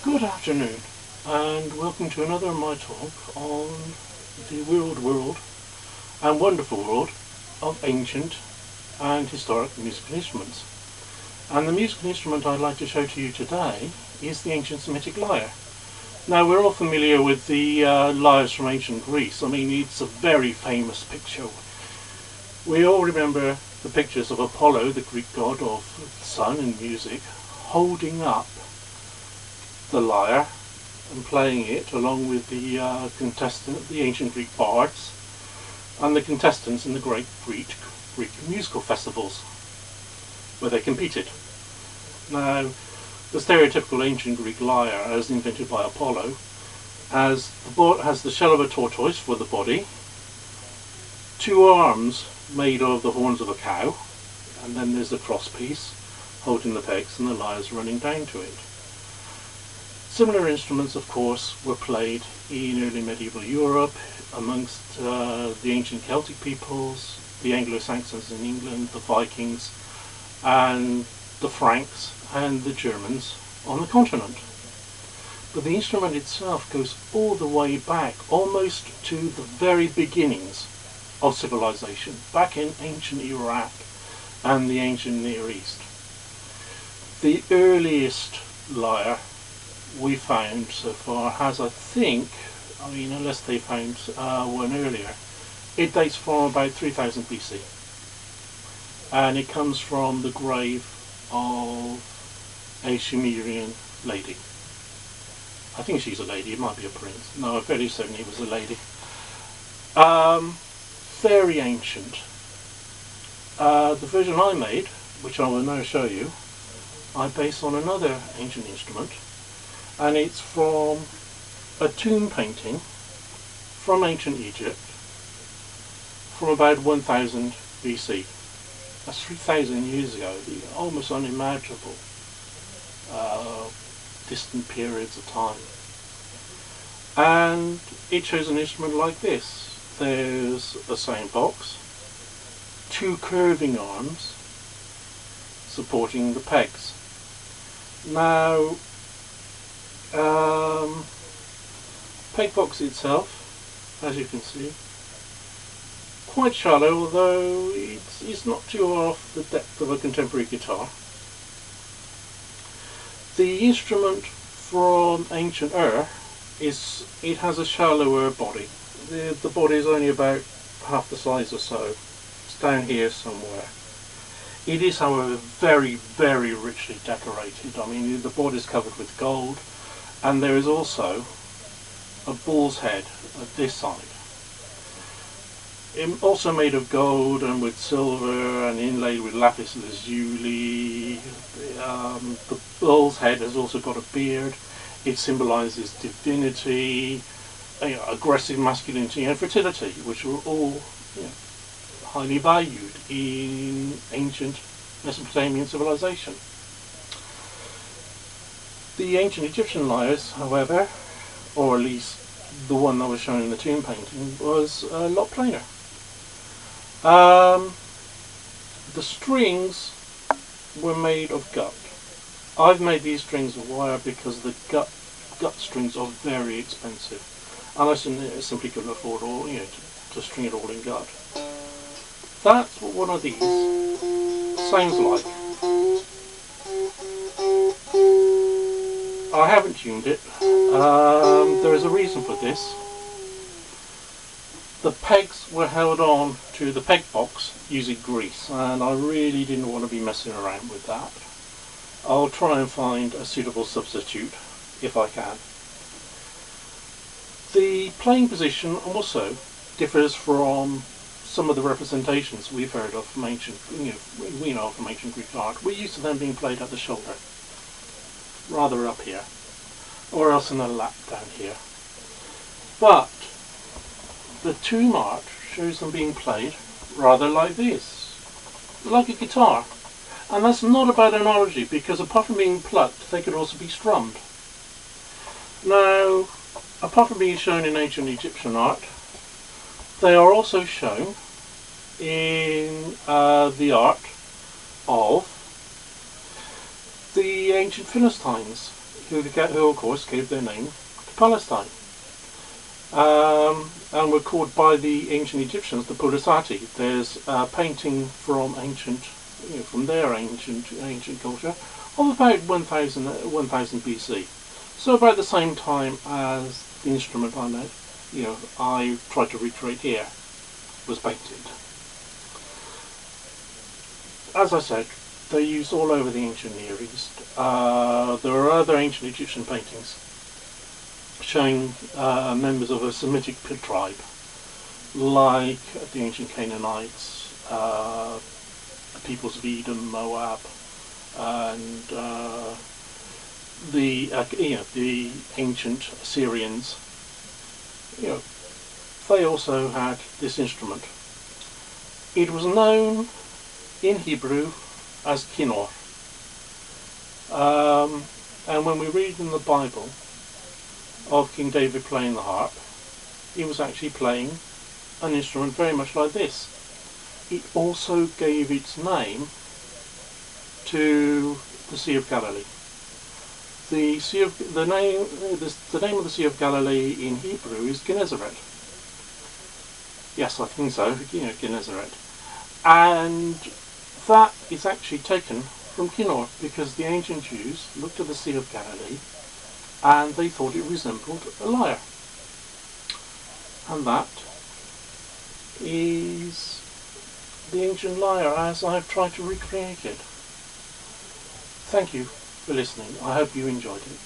Good afternoon, and welcome to another of my talk on the weird world and wonderful world of ancient and historic musical instruments. And the musical instrument I'd like to show to you today is the ancient Semitic lyre. Now, we're all familiar with the lyres from ancient Greece. I mean, it's a very famous picture. We all remember the pictures of Apollo, the Greek god of the sun and music, holding up the lyre and playing it along with the the ancient Greek bards, and the contestants in the great Greek musical festivals where they competed. Now, the stereotypical ancient Greek lyre, as invented by Apollo, has the shell of a tortoise for the body, two arms made of the horns of a cow, and then there's the cross piece holding the pegs and the lyres running down to it. Similar instruments, of course, were played in early medieval Europe amongst the ancient Celtic peoples, the Anglo-Saxons in England, the Vikings, and the Franks and the Germans on the continent. But the instrument itself goes all the way back, almost to the very beginnings of civilization, back in ancient Iraq and the ancient Near East. The earliest lyre we found so far has, I think, unless they found one earlier, it dates from about 3000 BC, and it comes from the grave of a Sumerian lady. I think she's a lady, it might be a prince. No, I'm fairly certain it was a lady. Very ancient. The version I made, which I will now show you, I base on another ancient instrument, and it's from a tomb painting from ancient Egypt from about 1000 BC. That's 3000 years ago, the almost unimaginable distant periods of time. And it shows an instrument like this. There's a sound box, two curving arms supporting the pegs. Now, peg box itself, as you can see, quite shallow, although it's not too off the depth of a contemporary guitar. The instrument from ancient Ur has a shallower body. The body is only about half the size or so. It's down here somewhere. It is, however, very, very richly decorated. I mean, the board is covered with gold, and there is also a bull's head at this side. Also made of gold and with silver and inlaid with lapis lazuli. The bull's head has also got a beard. It symbolises divinity, aggressive masculinity and fertility, which were all highly valued in ancient Mesopotamian civilization. The ancient Egyptian lyres, however, or at least the one that was shown in the tomb painting, was a lot plainer. The strings were made of gut. I've made these strings of wire because the gut strings are very expensive, and I simply couldn't afford to string it all in gut. That's what one of these sounds like. I haven't tuned it. There is a reason for this. The pegs were held on to the peg box using grease, and I really didn't want to be messing around with that. I'll try and find a suitable substitute if I can. The playing position also differs from some of the representations we've heard of from ancient, we know from ancient Greek art. We're used to them being played at the shoulder, rather up here, or else in a lap down here. But the tomb art shows them being played rather like this, like a guitar. And that's not a bad analogy, because apart from being plucked, they could also be strummed. Now, apart from being shown in ancient Egyptian art, they are also shown in the art of the ancient Philistines who of course gave their name to Palestine. And were called by the ancient Egyptians the Pulsati. There's a painting from from their ancient culture of about 1000 BC. So about the same time as the instrument I tried to recreate here was painted. As I said, they're used all over the ancient Near East. There are other ancient Egyptian paintings showing members of a Semitic tribe, like the ancient Canaanites, the peoples of Edom, Moab, and the ancient Assyrians. They also had this instrument. It was known in Hebrew as kinnor, and when we read in the Bible of King David playing the harp, he was actually playing an instrument very much like this. It also gave its name to the Sea of Galilee. The name of the Sea of Galilee in Hebrew is Gennesaret. Yes, I think so. Gennesaret, and that is actually taken from Kinnor, because the ancient Jews looked at the Sea of Galilee and they thought it resembled a lyre. And that is the ancient lyre as I've tried to recreate it. Thank you for listening. I hope you enjoyed it.